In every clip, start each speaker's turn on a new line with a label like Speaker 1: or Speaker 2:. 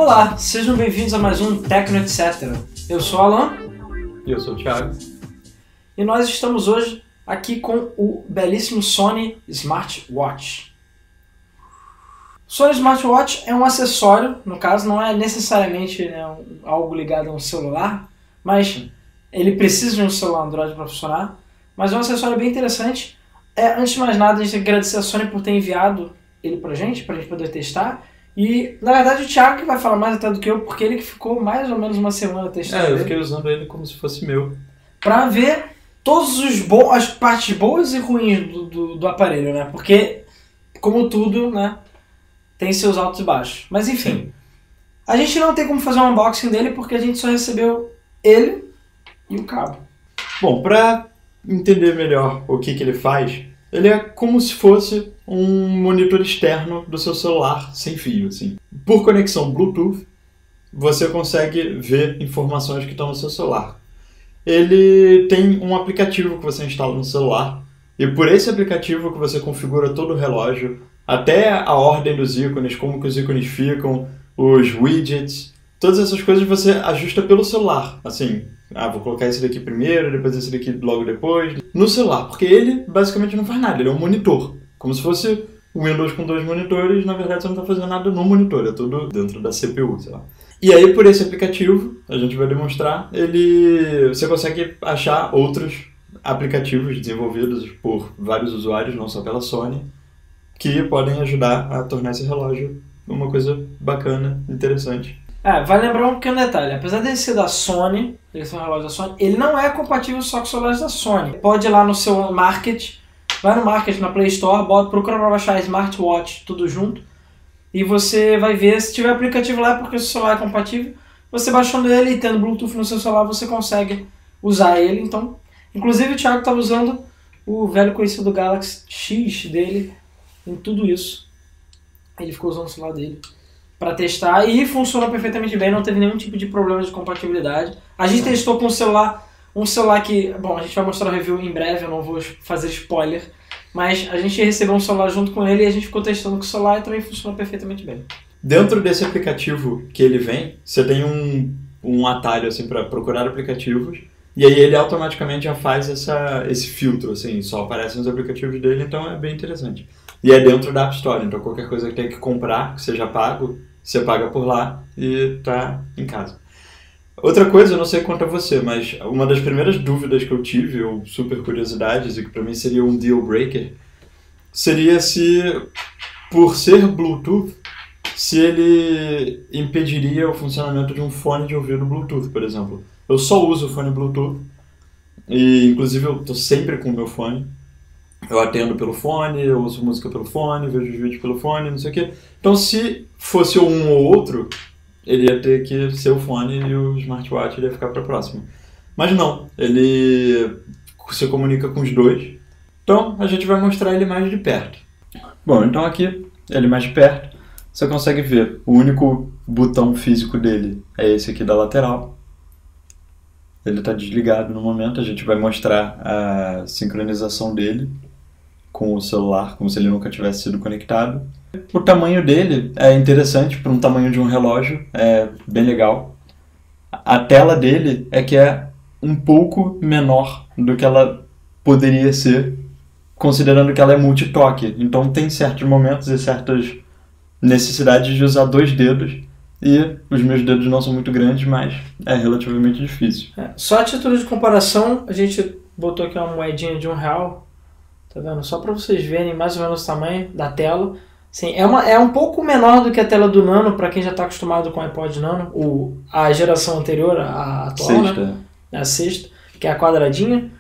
Speaker 1: Olá, sejam bem-vindos a mais um Tecno Etc. Eu sou o Alan.
Speaker 2: E eu sou o Thiago.
Speaker 1: E nós estamos hoje aqui com o belíssimo Sony Smartwatch. O Sony Smartwatch é um acessório, no caso não é necessariamente algo ligado a um celular, mas ele precisa de um celular Android para funcionar, mas é um acessório bem interessante. Antes de mais nada, a gente tem que agradecer a Sony por ter enviado ele pra gente poder testar. E, na verdade, o Thiago que vai falar mais até do que eu, porque ele que ficou mais ou menos uma semana testando
Speaker 2: eu fiquei usando ele como se fosse meu.
Speaker 1: Pra ver todas as partes boas e ruins do aparelho, né? Porque, como tudo, né, tem seus altos e baixos. Mas, enfim,
Speaker 2: Sim.
Speaker 1: A gente não tem como fazer um unboxing dele porque a gente só recebeu ele e o cabo.
Speaker 2: Bom, pra entender melhor o que ele faz, ele é como se fosse um monitor externo do seu celular sem fio, assim. Por conexão Bluetooth, você consegue ver informações que estão no seu celular. Ele tem um aplicativo que você instala no celular, e por esse aplicativo que você configura todo o relógio, até a ordem dos ícones, como que os ícones ficam, os widgets, todas essas coisas você ajusta pelo celular, assim. Vou colocar esse daqui primeiro, depois esse daqui logo depois. No celular, porque ele basicamente não faz nada, ele é um monitor. Como se fosse o Windows com dois monitores, na verdade você não está fazendo nada no monitor, é tudo dentro da CPU, sei lá. E aí por esse aplicativo, a gente vai demonstrar, você consegue achar outros aplicativos desenvolvidos por vários usuários, não só pela Sony, que podem ajudar a tornar esse relógio uma coisa bacana, interessante.
Speaker 1: Vai lembrar um pequeno detalhe, apesar dele ser da Sony, ele ser um relógio da Sony, ele não é compatível só com os celulares da Sony. Pode ir lá no seu market, vai no market, na Play Store, procura para baixar Smartwatch, tudo junto, e você vai ver, se tiver aplicativo lá, porque o seu celular é compatível, você baixando ele e tendo Bluetooth no seu celular, você consegue usar ele. Então, inclusive o Thiago estava usando o velho conhecido Galaxy X dele em tudo isso. Ele ficou usando o celular dele para testar e funcionou perfeitamente bem, não teve nenhum tipo de problema de compatibilidade. A gente testou com um celular que, bom, a gente vai mostrar o review em breve, eu não vou fazer spoiler, mas a gente recebeu um celular junto com ele e a gente ficou testando com o celular e também funcionou perfeitamente bem.
Speaker 2: Dentro desse aplicativo que ele vem, você tem um atalho assim para procurar aplicativos, e aí ele automaticamente já faz esse filtro, assim, só aparecem os aplicativos dele, então é bem interessante. E é dentro da App Store, então qualquer coisa que tem que comprar, que seja pago, você paga por lá e tá em casa. Outra coisa, eu não sei quanto a você, mas uma das primeiras dúvidas que eu tive, ou super curiosidades, e que pra mim seria um deal breaker, seria se, por ser Bluetooth, se ele impediria o funcionamento de um fone de ouvido Bluetooth, por exemplo. Eu só uso o fone Bluetooth, e inclusive eu tô sempre com o meu fone. Eu atendo pelo fone, eu ouço música pelo fone, vejo os vídeos pelo fone, não sei o quê. Então, se fosse um ou outro, ele ia ter que ser o fone e o smartwatch ia ficar para próximo. Mas não, ele se comunica com os dois. Então, a gente vai mostrar ele mais de perto. Bom, então aqui, ele mais de perto, você consegue ver. O único botão físico dele é esse aqui da lateral. Ele está desligado no momento, a gente vai mostrar a sincronização dele com o celular, como se ele nunca tivesse sido conectado. O tamanho dele é interessante para um tamanho de um relógio, é bem legal. A tela dele é um pouco menor do que ela poderia ser, considerando que ela é multitoque. Então tem certos momentos e certas necessidades de usar dois dedos, e os meus dedos não são muito grandes, mas é relativamente difícil.
Speaker 1: Só a título de comparação, a gente botou aqui uma moedinha de R$1, tá vendo? Só para vocês verem mais ou menos o tamanho da tela. Sim, é um pouco menor do que a tela do Nano, para quem já está acostumado com o iPod Nano, a geração anterior, a atual,
Speaker 2: Sexta.
Speaker 1: né? A sexta, que é a quadradinha.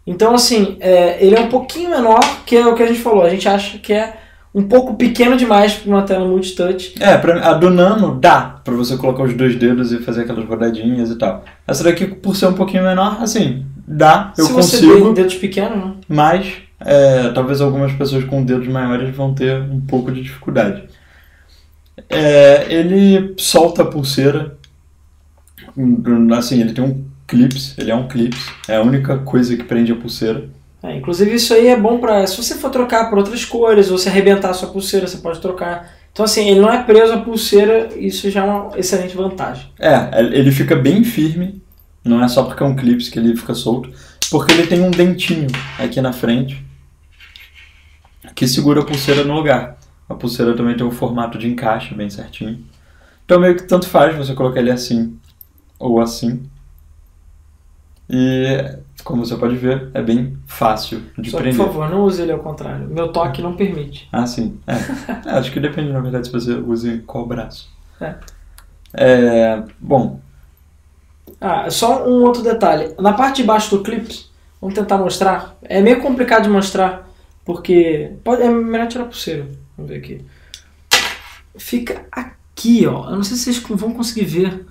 Speaker 1: Então, assim, ele é um pouquinho menor, que é o que a gente falou. A gente acha que é um pouco pequeno demais para uma tela multitouch.
Speaker 2: A do Nano dá para você colocar os dois dedos e fazer aquelas rodadinhas e tal. Essa daqui, por ser um pouquinho menor, assim, dá, eu consigo.
Speaker 1: Se você tem dedos pequenos, né?
Speaker 2: Mas talvez algumas pessoas com dedos maiores vão ter um pouco de dificuldade. Ele solta a pulseira, assim, ele tem um clips, ele é um clips, é a única coisa que prende a pulseira.
Speaker 1: Inclusive isso aí é bom para, se você for trocar por outras cores ou se arrebentar a sua pulseira, você pode trocar Então assim, ele não é preso à pulseira, isso já é uma excelente vantagem.
Speaker 2: Ele fica bem firme, não é só porque é um clipe que ele fica solto, porque ele tem um dentinho aqui na frente que segura a pulseira no lugar. A pulseira também tem um formato de encaixe bem certinho. Então meio que tanto faz você colocar ele assim ou assim. E como você pode ver, é bem fácil de prender.
Speaker 1: Por favor, não use ele ao contrário. Meu toque não permite.
Speaker 2: Ah, sim. Acho que depende, na verdade, se você usa qual braço. Bom.
Speaker 1: Só um outro detalhe. Na parte de baixo do clipe, vamos tentar mostrar. É meio complicado de mostrar, porque é melhor tirar a pulseira. Vamos ver aqui. Fica aqui, ó. Eu não sei se vocês vão conseguir ver,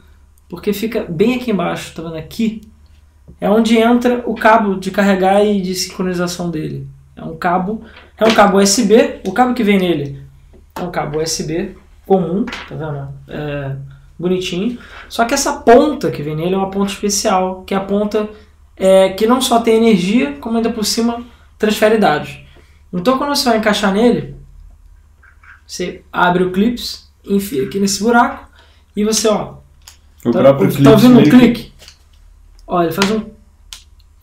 Speaker 1: porque fica bem aqui embaixo, tá vendo aqui? É onde entra o cabo de carregar e de sincronização dele. É um cabo USB, o cabo que vem nele é um cabo USB comum, tá vendo? Bonitinho. Só que essa ponta que vem nele é uma ponta especial, que é a ponta que não só tem energia, como ainda por cima transfere dados. Então quando você vai encaixar nele, você abre o clips, enfia aqui nesse buraco e você, ó, tá ouvindo um clique? Ó, ele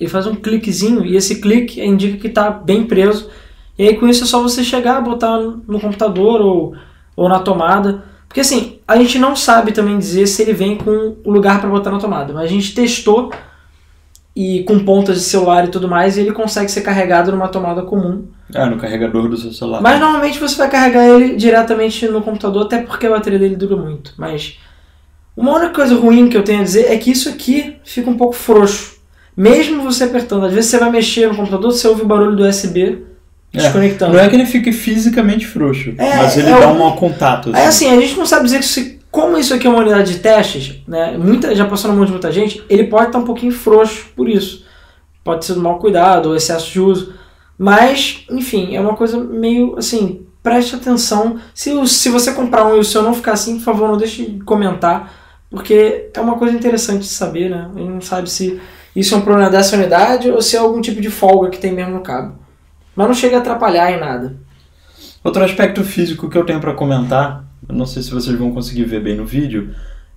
Speaker 1: faz um cliquezinho e esse clique indica que está bem preso. E aí com isso é só você chegar, botar no computador ou na tomada. Porque assim, a gente não sabe também dizer se ele vem com o lugar para botar na tomada. Mas a gente testou e com pontas de celular e tudo mais, e ele consegue ser carregado numa tomada comum.
Speaker 2: No carregador do seu celular.
Speaker 1: Mas normalmente você vai carregar ele diretamente no computador, até porque a bateria dele dura muito. Mas uma única coisa ruim que eu tenho a dizer é que isso aqui fica um pouco frouxo. Mesmo você apertando, às vezes você vai mexer no computador, você ouve o barulho do USB desconectando.
Speaker 2: Não é que ele fique fisicamente frouxo, mas ele dá um contato. Assim.
Speaker 1: A gente não sabe dizer que como isso aqui é uma unidade de testes, né, já passou na mão de muita gente, ele pode estar um pouquinho frouxo por isso. Pode ser do mau cuidado ou excesso de uso. Mas, enfim, é uma coisa meio assim, preste atenção. Se você comprar um e o seu não ficar assim, por favor, não deixe de comentar, porque é uma coisa interessante de saber, né? A gente não sabe se isso é um problema dessa unidade ou se é algum tipo de folga que tem mesmo no cabo. Mas não chega a atrapalhar em nada.
Speaker 2: Outro aspecto físico que eu tenho para comentar, eu não sei se vocês vão conseguir ver bem no vídeo,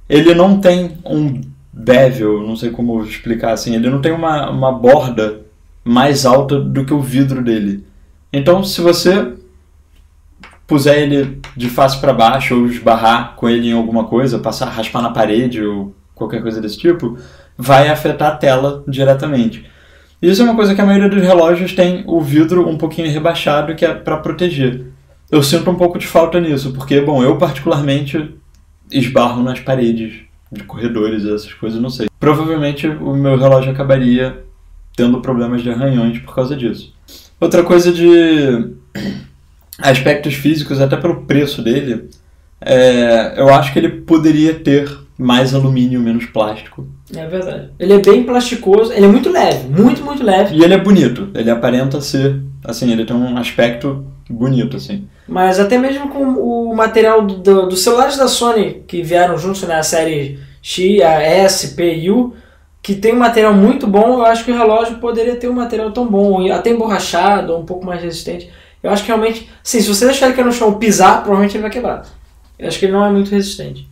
Speaker 2: ele não tem um bevel, não sei como explicar assim, ele não tem uma borda mais alta do que o vidro dele. Então, se você puser ele de face para baixo ou esbarrar com ele em alguma coisa, raspar na parede ou qualquer coisa desse tipo, vai afetar a tela diretamente. Isso é uma coisa que a maioria dos relógios tem o vidro um pouquinho rebaixado, que é para proteger. Eu sinto um pouco de falta nisso, porque, bom, eu particularmente esbarro nas paredes de corredores, essas coisas, não sei. Provavelmente o meu relógio acabaria tendo problemas de arranhões por causa disso. Outra coisa de aspectos físicos, até pelo preço dele, eu acho que ele poderia ter mais alumínio, menos plástico.
Speaker 1: É verdade. Ele é bem plasticoso, ele é muito leve, muito, muito leve.
Speaker 2: E ele é bonito, ele aparenta ser, assim, ele tem um aspecto bonito, assim.
Speaker 1: Mas até mesmo com o material dos celulares da Sony, que vieram juntos, né, a série X, a S, P e U, que tem um material muito bom, eu acho que o relógio poderia ter um material tão bom, até emborrachado, um pouco mais resistente. Eu acho que realmente, sim, se você deixar ele cair no chão pisar, provavelmente ele vai quebrar. Eu acho que ele não é muito resistente.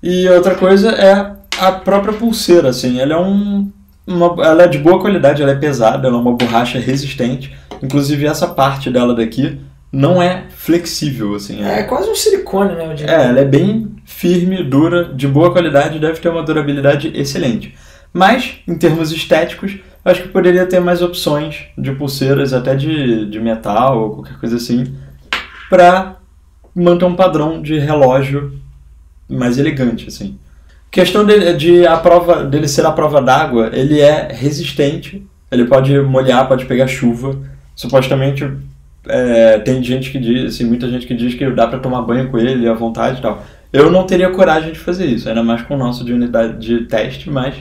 Speaker 2: E outra coisa é a própria pulseira, assim, ela é de boa qualidade, ela é pesada, ela é uma borracha resistente, inclusive essa parte dela daqui não é flexível, assim.
Speaker 1: É quase um silicone, né?
Speaker 2: Ela é bem firme, dura, de boa qualidade, deve ter uma durabilidade excelente. Mas, em termos estéticos, acho que poderia ter mais opções de pulseiras, até de metal ou qualquer coisa assim, para manter um padrão de relógio mais elegante, assim. Questão dele ser a prova d'água, ele é resistente, ele pode molhar, pode pegar chuva. Supostamente tem gente que diz, assim, muita gente que diz que dá para tomar banho com ele à vontade e tal. Eu não teria coragem de fazer isso, ainda mais com o nosso de unidade de teste, mas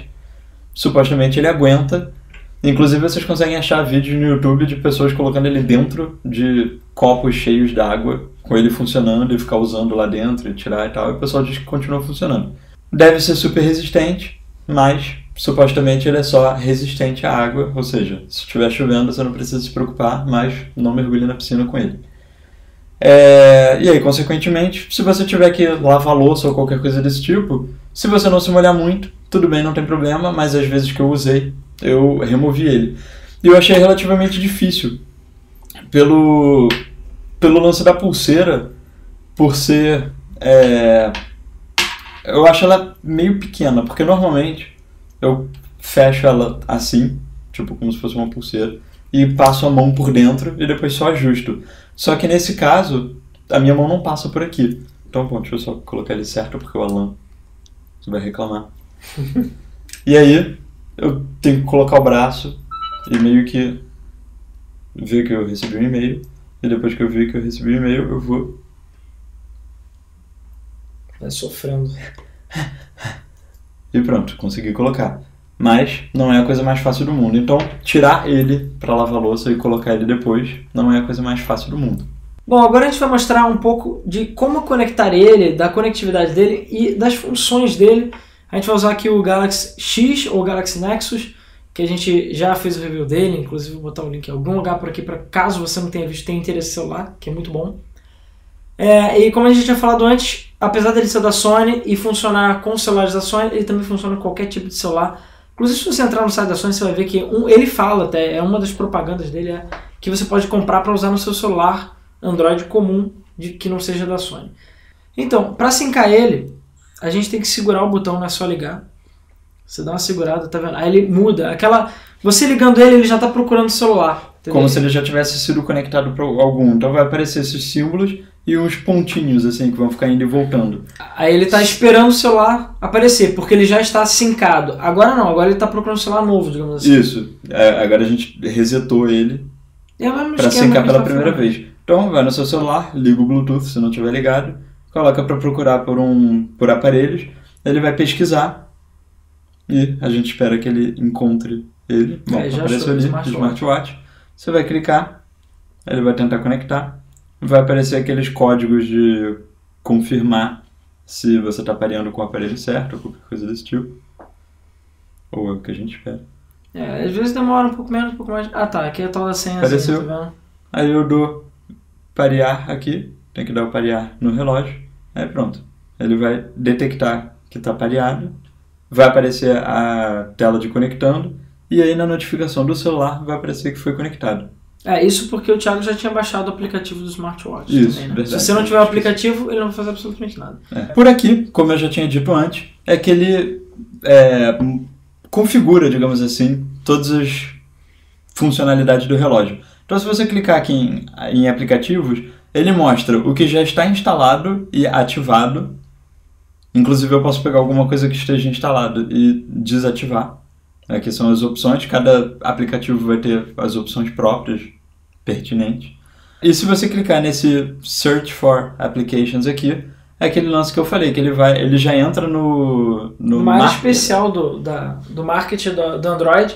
Speaker 2: supostamente ele aguenta. Inclusive vocês conseguem achar vídeos no YouTube de pessoas colocando ele dentro de copos cheios d'água, com ele funcionando e ficar usando lá dentro e tirar e tal, e o pessoal diz que continua funcionando. Deve ser super resistente, mas supostamente ele é só resistente à água, ou seja, se estiver chovendo você não precisa se preocupar, mas não mergulhe na piscina com ele. E aí, consequentemente, se você tiver que lavar louça ou qualquer coisa desse tipo, se você não se molhar muito, tudo bem, não tem problema, mas às vezes que eu usei, eu removi ele. E eu achei relativamente difícil, pelo lance da pulseira, por ser... eu acho ela meio pequena, porque normalmente eu fecho ela assim, tipo como se fosse uma pulseira, e passo a mão por dentro e depois só ajusto. Só que nesse caso, a minha mão não passa por aqui. Então, bom, deixa eu só colocar ele certo, porque o Alan vai reclamar. E aí, eu tenho que colocar o braço e meio que ver que eu recebi um e-mail. E depois que eu ver que eu recebi um e-mail, eu vou...
Speaker 1: Vai sofrendo.
Speaker 2: E pronto, consegui colocar. Mas não é a coisa mais fácil do mundo. Então, tirar ele para lavar a louça e colocar ele depois não é a coisa mais fácil do mundo.
Speaker 1: Bom, agora a gente vai mostrar um pouco de como conectar ele, da conectividade dele e das funções dele. A gente vai usar aqui o Galaxy X ou Galaxy Nexus, que a gente já fez o review dele, inclusive vou botar o link em algum lugar por aqui, para caso você não tenha visto, tenha interesse no celular, que é muito bom. E como a gente tinha falado antes, apesar dele ser da Sony e funcionar com os celulares da Sony, ele também funciona com qualquer tipo de celular. Inclusive, se você entrar no site da Sony, você vai ver que ele fala até, uma das propagandas dele que você pode comprar para usar no seu celular Android comum, que não seja da Sony. Então, para sincar ele, a gente tem que segurar o botão, não é só ligar. Você dá uma segurada, tá vendo? Aí ele muda. Você ligando ele já está procurando o celular. Entendeu?
Speaker 2: Como se ele já tivesse sido conectado para algum. Então vai aparecer esses símbolos e uns pontinhos assim que vão ficar indo e voltando.
Speaker 1: Aí ele está esperando o celular aparecer, porque ele já está sincado. Agora não, agora ele está procurando um celular novo, digamos assim.
Speaker 2: Isso. Agora a gente resetou ele para sincar pela primeira vez. Então vai no seu celular, liga o Bluetooth se não tiver ligado, coloca para procurar por aparelhos, ele vai pesquisar e a gente espera que ele encontre ele. Bom, apareceu ali, smartwatch. Você vai clicar, ele vai tentar conectar. Vai aparecer aqueles códigos de confirmar se você está pareando com o aparelho certo ou qualquer coisa desse tipo. Ou é o que a gente espera.
Speaker 1: Às vezes demora um pouco menos, um pouco mais. Ah tá, aqui é a tal da senha.
Speaker 2: Apareceu.
Speaker 1: Assim, tá vendo?
Speaker 2: Aí eu dou parear aqui. Tem que dar o parear no relógio. Aí pronto. Ele vai detectar que está pareado. Vai aparecer a tela de conectando. E aí na notificação do celular vai aparecer que foi conectado.
Speaker 1: Isso porque o Thiago já tinha baixado o aplicativo do smartwatch.
Speaker 2: Isso,
Speaker 1: também, né?
Speaker 2: verdade.
Speaker 1: Se você não tiver o aplicativo, ele não vai fazer absolutamente nada.
Speaker 2: Por aqui, como eu já tinha dito antes, é que ele configura, digamos assim, todas as funcionalidades do relógio. Então se você clicar aqui em aplicativos, ele mostra o que já está instalado e ativado. Inclusive eu posso pegar alguma coisa que esteja instalado e desativar. Aqui são as opções, cada aplicativo vai ter as opções próprias, pertinentes. E se você clicar nesse Search for Applications aqui, é aquele lance que eu falei, que ele já entra no
Speaker 1: área especial do marketing do Android,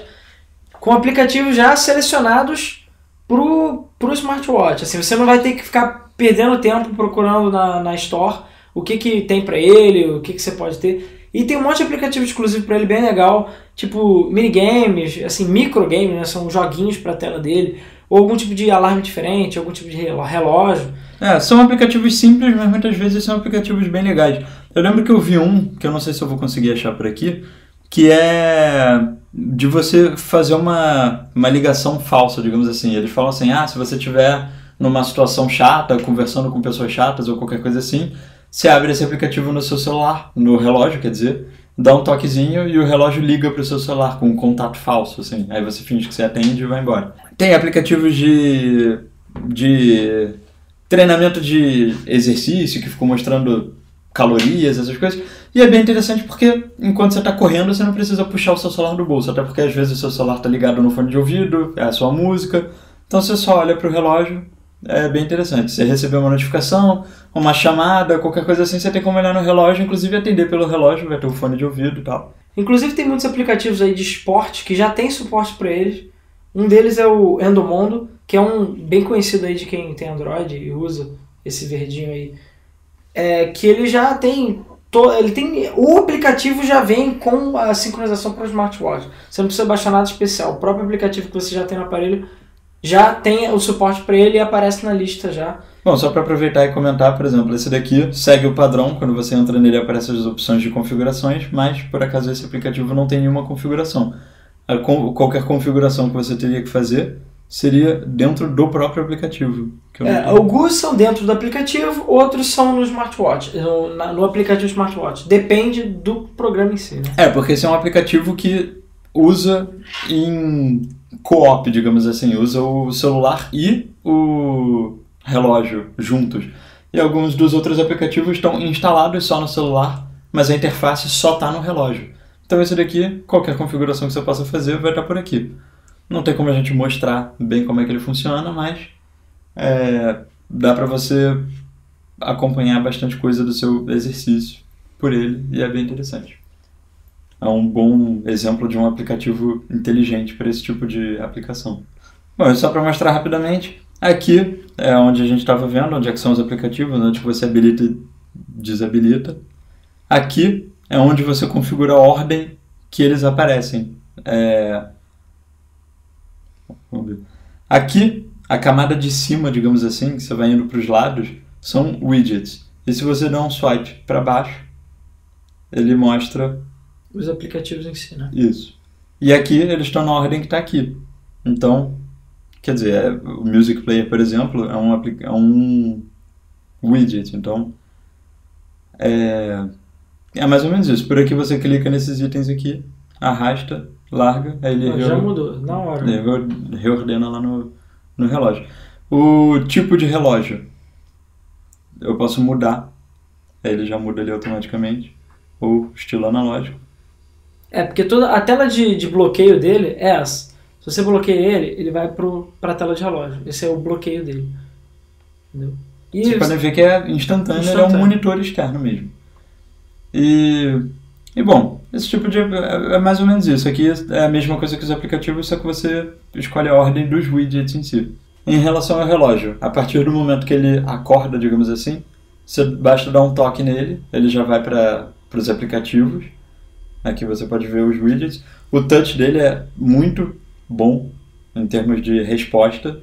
Speaker 1: com aplicativos já selecionados pro smartwatch. Assim, você não vai ter que ficar perdendo tempo procurando na Store o que tem para ele, o que você pode ter. E tem um monte de aplicativo exclusivo para ele, bem legal, tipo minigames, assim, microgames, né? São joguinhos para a tela dele, ou algum tipo de alarme diferente, algum tipo de relógio.
Speaker 2: São aplicativos simples, mas muitas vezes são aplicativos bem legais. Eu lembro que eu vi um, que eu não sei se eu vou conseguir achar por aqui, que é de você fazer uma ligação falsa, digamos assim. Eles falam assim, se você estiver numa situação chata, conversando com pessoas chatas ou qualquer coisa assim, você abre esse aplicativo no seu celular, no relógio, quer dizer, dá um toquezinho e o relógio liga para o seu celular com um contato falso, assim. Aí você finge que você atende e vai embora. Tem aplicativos de treinamento de exercício que ficam mostrando calorias, essas coisas. E é bem interessante porque enquanto você está correndo, você não precisa puxar o seu celular do bolso, até porque às vezes o seu celular está ligado no fone de ouvido, é a sua música. Então você só olha para o relógio. É bem interessante. Você recebeu uma notificação, uma chamada, qualquer coisa assim, você tem como olhar no relógio, inclusive atender pelo relógio, vai ter o fone de ouvido e tal.
Speaker 1: Inclusive tem muitos aplicativos aí de esporte que já tem suporte para eles. Um deles é o Endomondo, que é um bem conhecido aí de quem tem Android e usa esse verdinho aí. Que ele já tem... o aplicativo já vem com a sincronização para o smartwatch. Você não precisa baixar nada especial. O próprio aplicativo que você já tem no aparelho já tem o suporte para ele e aparece na lista já.
Speaker 2: Bom, só para aproveitar e comentar, por exemplo, esse daqui segue o padrão, quando você entra nele aparecem as opções de configurações, mas por acaso esse aplicativo não tem nenhuma configuração. Qualquer configuração que você teria que fazer seria dentro do próprio aplicativo.
Speaker 1: Alguns são dentro do aplicativo, outros são no smartwatch, no aplicativo smartwatch. Depende do programa em si, né?
Speaker 2: Porque esse é um aplicativo que usa em co-op, digamos assim, usa o celular e o relógio juntos. E alguns dos outros aplicativos estão instalados só no celular, mas a interface só está no relógio. Então esse daqui, qualquer configuração que você possa fazer vai estar por aqui. Não tem como a gente mostrar bem como é que ele funciona, mas dá para você acompanhar bastante coisa do seu exercício por ele e é bem interessante. É um bom exemplo de um aplicativo inteligente para esse tipo de aplicação. Bom, só para mostrar rapidamente, aqui é onde a gente estava vendo, onde é que são os aplicativos, onde você habilita e desabilita. Aqui é onde você configura a ordem que eles aparecem. Vamos ver. Aqui, a camada de cima, digamos assim, que você vai indo para os lados, são widgets. E se você der um swipe para baixo, ele mostra
Speaker 1: os aplicativos em si, né?
Speaker 2: Isso. E aqui eles estão na ordem que está aqui. Então, quer dizer, o Music Player, por exemplo, é um widget. Então, é mais ou menos isso. Por aqui você clica nesses itens aqui, arrasta, larga, aí ele
Speaker 1: já mudou, na hora.
Speaker 2: Ele reordena lá no relógio. O tipo de relógio, eu posso mudar, aí ele já muda ali automaticamente, ou estilo analógico.
Speaker 1: Porque a tela de bloqueio dele é essa. Se você bloqueia ele vai para a tela de relógio. Esse é o bloqueio dele. Entendeu?
Speaker 2: Você pode ver que é instantâneo, ele é um monitor externo mesmo. E bom, esse tipo de... é mais ou menos isso. Aqui é a mesma coisa que os aplicativos, só que você escolhe a ordem dos widgets em si. Em relação ao relógio, a partir do momento que ele acorda, digamos assim, você basta dar um toque nele, ele já vai para os aplicativos. Aqui você pode ver os widgets. O touch dele é muito bom em termos de resposta.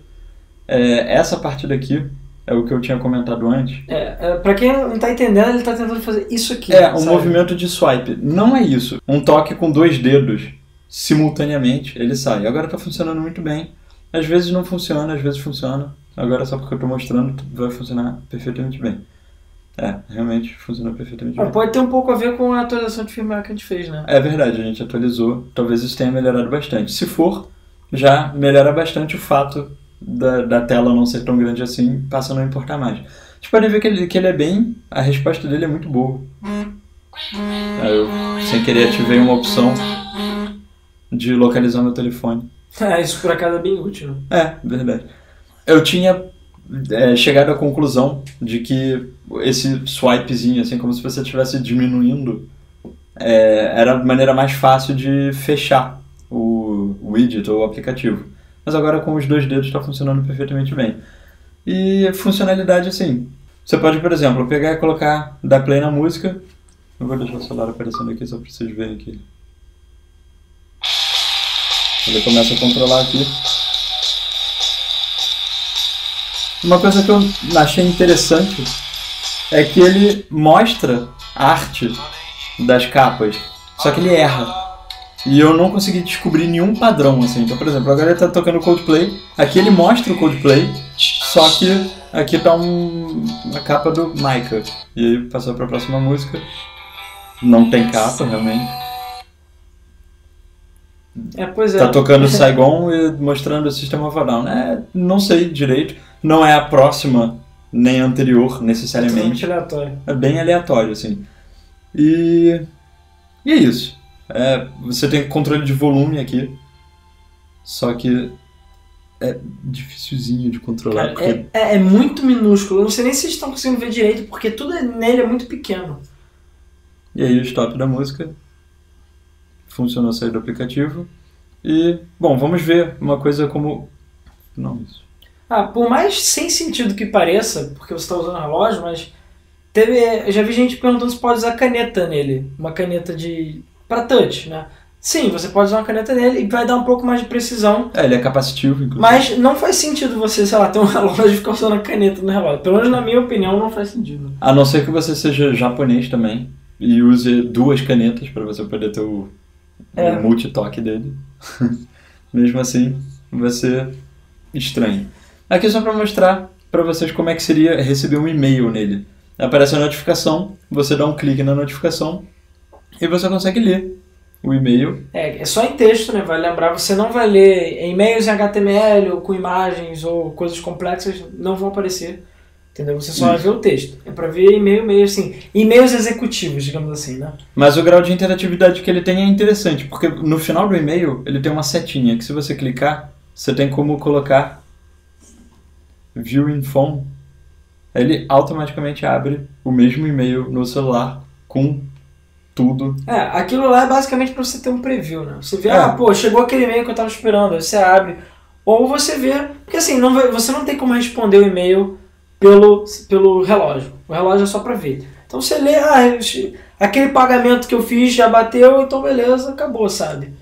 Speaker 2: Essa parte daqui é o que eu tinha comentado antes.
Speaker 1: Pra quem não está entendendo, ele está tentando fazer isso aqui.
Speaker 2: Um movimento de swipe. Não é isso. Um toque com 2 dedos simultaneamente, ele sai. Agora está funcionando muito bem. Às vezes não funciona, às vezes funciona. Agora só porque eu estou mostrando, vai funcionar perfeitamente bem. Realmente funciona perfeitamente bem.
Speaker 1: Pode ter um pouco a ver com a atualização de firmware que a gente fez, né?
Speaker 2: É verdade, a gente atualizou. Talvez isso tenha melhorado bastante. Se for, já melhora bastante o fato da tela não ser tão grande assim, passa a não importar mais. Vocês podem ver que ele é bem... A resposta dele é muito boa. Eu, sem querer, ativei uma opção de localizar meu telefone.
Speaker 1: Isso por acaso é bem útil.
Speaker 2: Verdade. Eu tinha chegado à conclusão de que esse swipezinho, assim, como se você estivesse diminuindo, era a maneira mais fácil de fechar o widget ou o aplicativo. Mas agora com os 2 dedos está funcionando perfeitamente bem. E funcionalidade assim, você pode, por exemplo, pegar e colocar, dar play na música. Eu vou deixar o celular aparecendo aqui só para vocês verem aqui. Ele começa a controlar aqui. Uma coisa que eu achei interessante é que ele mostra a arte das capas, só que ele erra. E eu não consegui descobrir nenhum padrão, assim. Então, por exemplo, agora ele tá tocando Coldplay, aqui ele mostra o Coldplay, só que aqui tá a capa do Micah. E aí passou pra próxima música, não tem capa, realmente.
Speaker 1: Pois é.
Speaker 2: Tá tocando Saigon e mostrando o System of a Down. Não sei direito, não é a próxima nem a anterior, necessariamente.
Speaker 1: É aleatório.
Speaker 2: É bem aleatório, assim. E é isso. Você tem controle de volume aqui, só que é dificilzinho de controlar.
Speaker 1: Cara, é muito minúsculo. Eu não sei nem se vocês estão conseguindo ver direito, porque tudo nele é muito pequeno.
Speaker 2: E aí o stop da música funcionou sair do aplicativo. E, bom, vamos ver uma coisa como... Não, isso.
Speaker 1: Por mais sem sentido que pareça, porque você está usando relógio, mas eu já vi gente perguntando se pode usar caneta nele. Uma caneta para touch, né? Sim, você pode usar uma caneta nele e vai dar um pouco mais de precisão.
Speaker 2: Ele é capacitivo, inclusive.
Speaker 1: Mas não faz sentido você, sei lá, ter um relógio e ficar usando a caneta no relógio. Pelo menos na minha opinião não faz sentido.
Speaker 2: A não ser que você seja japonês também e use 2 canetas para você poder ter o multitoque dele. Mesmo assim, vai ser estranho. Aqui só para mostrar para vocês como é que seria receber um e-mail nele. Aparece a notificação, você dá um clique na notificação e você consegue ler o e-mail.
Speaker 1: É só em texto, né? Vai lembrar, você não vai ler e-mails em HTML ou com imagens ou coisas complexas, não vão aparecer. Entendeu? Você só vai ver o texto. É pra ver e-mail meio assim. E-mails executivos, digamos assim, né?
Speaker 2: Mas o grau de interatividade que ele tem é interessante, porque no final do e-mail ele tem uma setinha que se você clicar, você tem como colocar View in Phone. Ele automaticamente abre o mesmo e-mail no celular com tudo.
Speaker 1: Aquilo lá é basicamente pra você ter um preview, né? Você vê, chegou aquele e-mail que eu tava esperando, aí você abre. Ou você vê, porque assim, você não tem como responder o e-mail pelo relógio. O relógio é só pra ver. Então você lê, aquele pagamento que eu fiz já bateu, então beleza, acabou, sabe?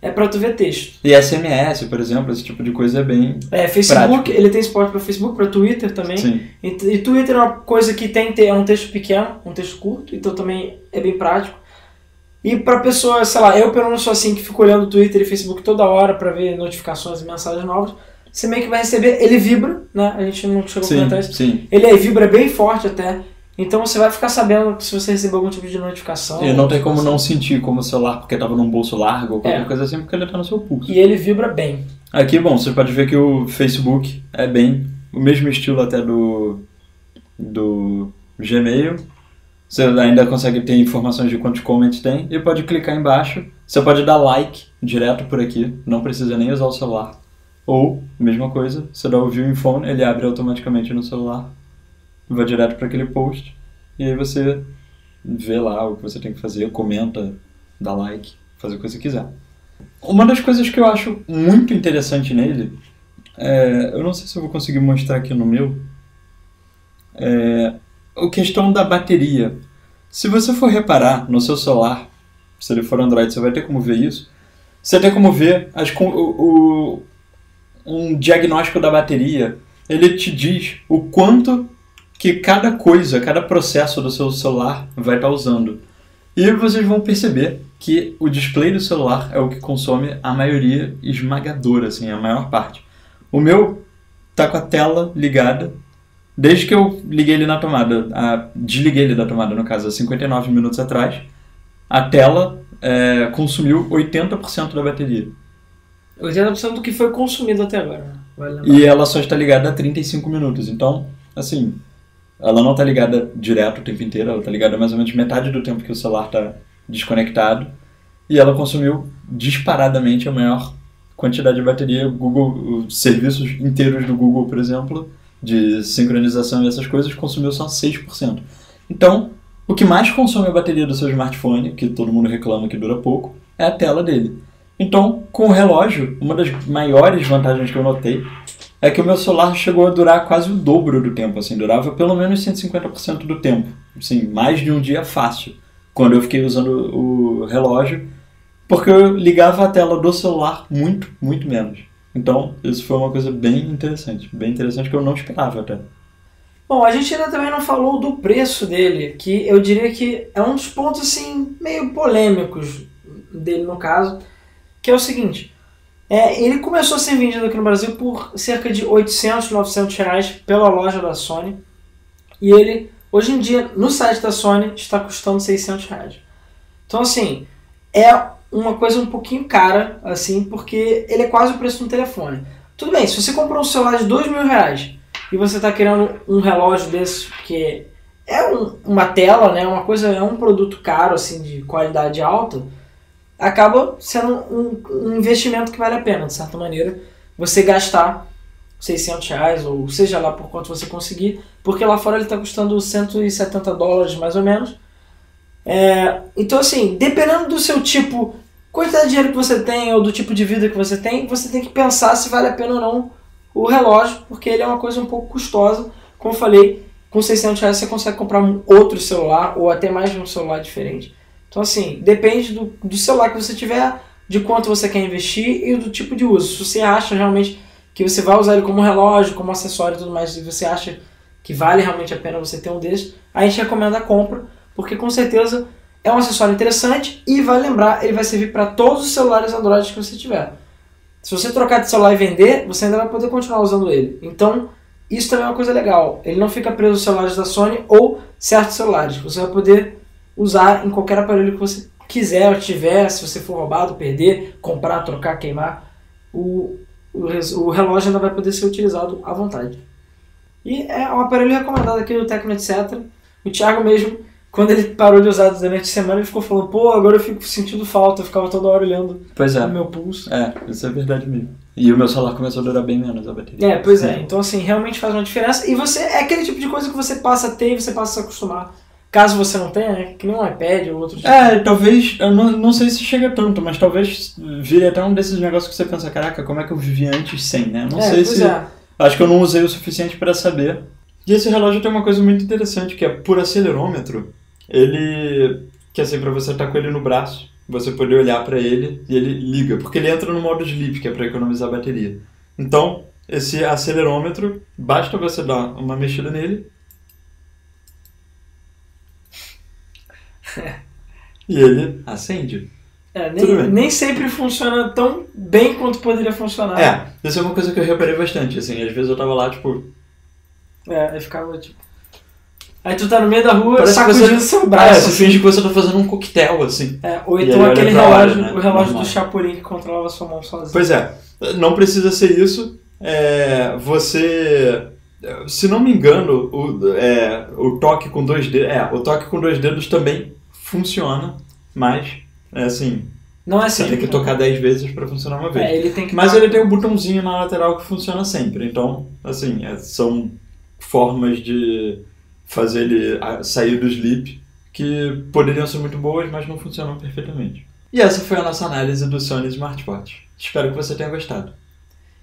Speaker 1: É pra tu ver texto.
Speaker 2: E SMS, por exemplo, esse tipo de coisa é bem
Speaker 1: Facebook,
Speaker 2: prático.
Speaker 1: ele tem suporte pra Facebook, pra Twitter também.
Speaker 2: Sim.
Speaker 1: E Twitter é uma coisa que é um texto pequeno, um texto curto, então também é bem prático. E pra pessoa, sei lá, eu pelo menos sou assim, que fico olhando o Twitter e Facebook toda hora pra ver notificações e mensagens novas. Você meio que vai receber, ele vibra, né? A gente não chegou a comentar isso.
Speaker 2: Sim.
Speaker 1: Ele vibra bem forte até. Então você vai ficar sabendo se você receber algum tipo de notificação.
Speaker 2: E não tem como não sentir como o celular porque estava num bolso largo ou qualquer coisa assim, porque ele está no seu pulso.
Speaker 1: E ele vibra bem.
Speaker 2: Aqui, bom, você pode ver que o Facebook é bem o mesmo estilo até do Gmail. Você ainda consegue ter informações de quantos comments tem e pode clicar embaixo. Você pode dar like direto por aqui, não precisa nem usar o celular. Ou, mesma coisa, você dá o View in Phone, ele abre automaticamente no celular, vai direto para aquele post, e aí você vê lá o que você tem que fazer, comenta, dá like, faz o que você quiser. Uma das coisas que eu acho muito interessante nele, eu não sei se eu vou conseguir mostrar aqui no meu, a questão da bateria. Se você for reparar no seu celular, se ele for Android, você vai ter como ver isso, você tem como ver um diagnóstico da bateria. Ele te diz o quanto que cada processo do seu celular vai estar usando. E vocês vão perceber que o display do celular é o que consome a maioria esmagadora, assim, a maior parte. O meu tá com a tela ligada, desde que eu liguei ele na tomada, desliguei ele da tomada, no caso, há 59 minutos atrás, a tela consumiu 80% da bateria.
Speaker 1: 80% do que foi consumido até agora.
Speaker 2: E ela só está ligada há 35 minutos. Então, assim, ela não está ligada direto o tempo inteiro, ela está ligada mais ou menos metade do tempo que o celular está desconectado. E ela consumiu disparadamente a maior quantidade de bateria. Os serviços inteiros do Google, por exemplo, de sincronização e essas coisas, consumiu só 6%. Então, o que mais consome a bateria do seu smartphone, que todo mundo reclama que dura pouco, é a tela dele. Então, com o relógio, uma das maiores vantagens que eu notei é que o meu celular chegou a durar quase o dobro do tempo, assim, durava pelo menos 150% do tempo, assim, mais de um dia fácil, quando eu fiquei usando o relógio, porque eu ligava a tela do celular muito, muito menos. Então, isso foi uma coisa bem interessante que eu não esperava até.
Speaker 1: Bom, a gente ainda também não falou do preço dele, que eu diria que é um dos pontos, assim, meio polêmicos dele no caso, que é o seguinte, ele começou a ser vendido aqui no Brasil por cerca de 800, 900 reais pela loja da Sony, e ele, hoje em dia, no site da Sony, está custando 600 reais. Então, assim, é uma coisa um pouquinho cara, assim, porque ele é quase o preço de um telefone. Tudo bem, se você comprou um celular de 2.000 reais e você está querendo um relógio desse, que uma tela, né, é um produto caro, assim, de qualidade alta, acaba sendo um investimento que vale a pena, de certa maneira, você gastar 600 reais, ou seja lá por quanto você conseguir, porque lá fora ele está custando $170 mais ou menos. Então, assim, dependendo do seu tipo, quantidade de dinheiro que você tem, ou do tipo de vida que você tem que pensar se vale a pena ou não o relógio, porque ele é uma coisa um pouco custosa. Como eu falei, com 600 reais você consegue comprar um outro celular, ou até mais de um celular diferente. Então assim, depende do celular que você tiver, de quanto você quer investir e do tipo de uso. Se você acha realmente que você vai usar ele como relógio, como acessório e tudo mais, se você acha que vale realmente a pena você ter um desses, a gente recomenda a compra, porque com certeza é um acessório interessante e vai lembrar, ele vai servir para todos os celulares Android que você tiver. Se você trocar de celular e vender, você ainda vai poder continuar usando ele. Então, isso também é uma coisa legal. Ele não fica preso aos celulares da Sony ou certos celulares. Você vai poder usar em qualquer aparelho que você quiser ou tiver, se você for roubado, perder, comprar, trocar, queimar. O relógio ainda vai poder ser utilizado à vontade. E é um aparelho recomendado aqui do Tecno Etc. O Thiago mesmo, quando ele parou de usar durante a semana, ele ficou falando, pô, agora eu fico sentindo falta, eu ficava toda hora olhando o meu pulso.
Speaker 2: Isso é verdade mesmo. E o meu celular começou a durar bem menos a bateria.
Speaker 1: Pois é. Então assim, realmente faz uma diferença. E você é aquele tipo de coisa que você passa a ter e você passa a se acostumar. Caso você não tenha, né? Que nem um iPad ou outro tipo.
Speaker 2: Talvez, eu não sei se chega tanto, mas talvez vire até um desses negócios que você pensa, caraca, como é que eu vivia antes sem, né? Não sei se... Acho que eu não usei o suficiente para saber. E esse relógio tem uma coisa muito interessante, que é por acelerômetro. Ele, que assim, para você estar com ele no braço, você poder olhar para ele e ele liga, porque ele entra no modo sleep, que é para economizar bateria. Então, esse acelerômetro, basta você dar uma mexida nele e ele acende.
Speaker 1: Nem sempre funciona tão bem quanto poderia funcionar.
Speaker 2: Isso é uma coisa que eu reparei bastante, assim, às vezes eu tava lá, tipo...
Speaker 1: Aí ficava, tipo... Aí tu tá no meio da rua,
Speaker 2: parece
Speaker 1: sacudindo seu braço.
Speaker 2: Você finge que você tá fazendo um coquetel, assim.
Speaker 1: Ou então aquele relógio, né? O relógio do Chapolin que controlava sua mão sozinho.
Speaker 2: Pois é, não precisa ser isso. Você... Se não me engano, o toque com 2 dedos... o toque com 2 dedos também funciona, mas... assim...
Speaker 1: Não é
Speaker 2: você tem que tocar 10 vezes pra funcionar uma vez.
Speaker 1: Ele tem que
Speaker 2: mas ele tem um botãozinho na lateral que funciona sempre. Então, assim, são formas de fazer ele sair do sleep que poderiam ser muito boas, mas não funcionam perfeitamente. E essa foi a nossa análise do Sony Smartwatch. Espero que você tenha gostado.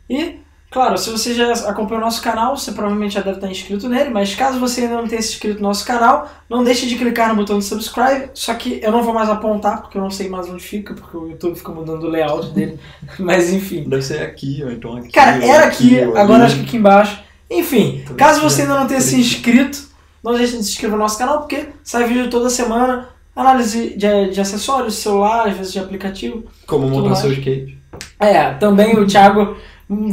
Speaker 1: E, claro, se você já acompanha o nosso canal, você provavelmente já deve estar inscrito nele, mas caso você ainda não tenha se inscrito no nosso canal, não deixe de clicar no botão de subscribe, só que eu não vou mais apontar, porque eu não sei mais onde fica, porque o YouTube fica mudando o layout dele, mas enfim.
Speaker 2: Deve ser aqui, ou então aqui.
Speaker 1: Cara, era aqui, agora acho que aqui embaixo. Enfim, caso você ainda não tenha se inscrito, não deixe de se inscrever no nosso canal, porque sai vídeo toda semana, análise de acessórios, celular, às vezes de aplicativo.
Speaker 2: Como montar seu skate.
Speaker 1: Também o Thiago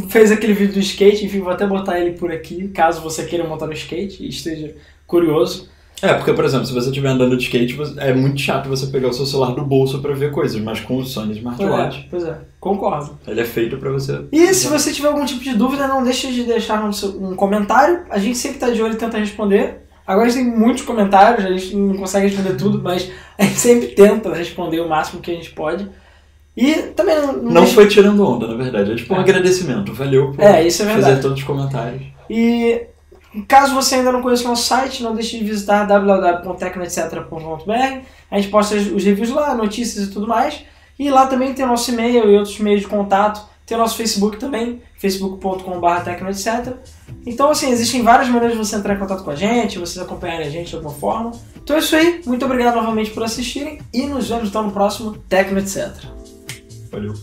Speaker 1: fez aquele vídeo do skate, enfim, vou até botar ele por aqui, caso você queira montar no skate e esteja curioso.
Speaker 2: Porque, por exemplo, se você estiver andando de skate, é muito chato você pegar o seu celular do bolso pra ver coisas, mas com o Sony Smartwatch...
Speaker 1: Pois é, concordo.
Speaker 2: Ele é feito pra você...
Speaker 1: E se você tiver algum tipo de dúvida, não deixe de deixar um comentário, a gente sempre tá de olho e tenta responder. Agora a gente tem muitos comentários, a gente não consegue responder tudo, mas a gente sempre tenta responder o máximo que a gente pode. E também
Speaker 2: não foi tirando onda, na verdade. É tipo um agradecimento. Valeu por
Speaker 1: isso é verdade.
Speaker 2: Fazer todos os comentários.
Speaker 1: E caso você ainda não conheça o nosso site, não deixe de visitar www.tecnoetc.com.br. A gente posta os reviews lá, notícias e tudo mais. E lá também tem o nosso e-mail e outros meios de contato. Tem o nosso Facebook também, facebook.com/tecnoetc. Então, assim, existem várias maneiras de você entrar em contato com a gente, vocês acompanharem a gente de alguma forma. Então é isso aí. Muito obrigado novamente por assistirem. E nos vemos então no próximo Tecno Etc.
Speaker 2: Valeu.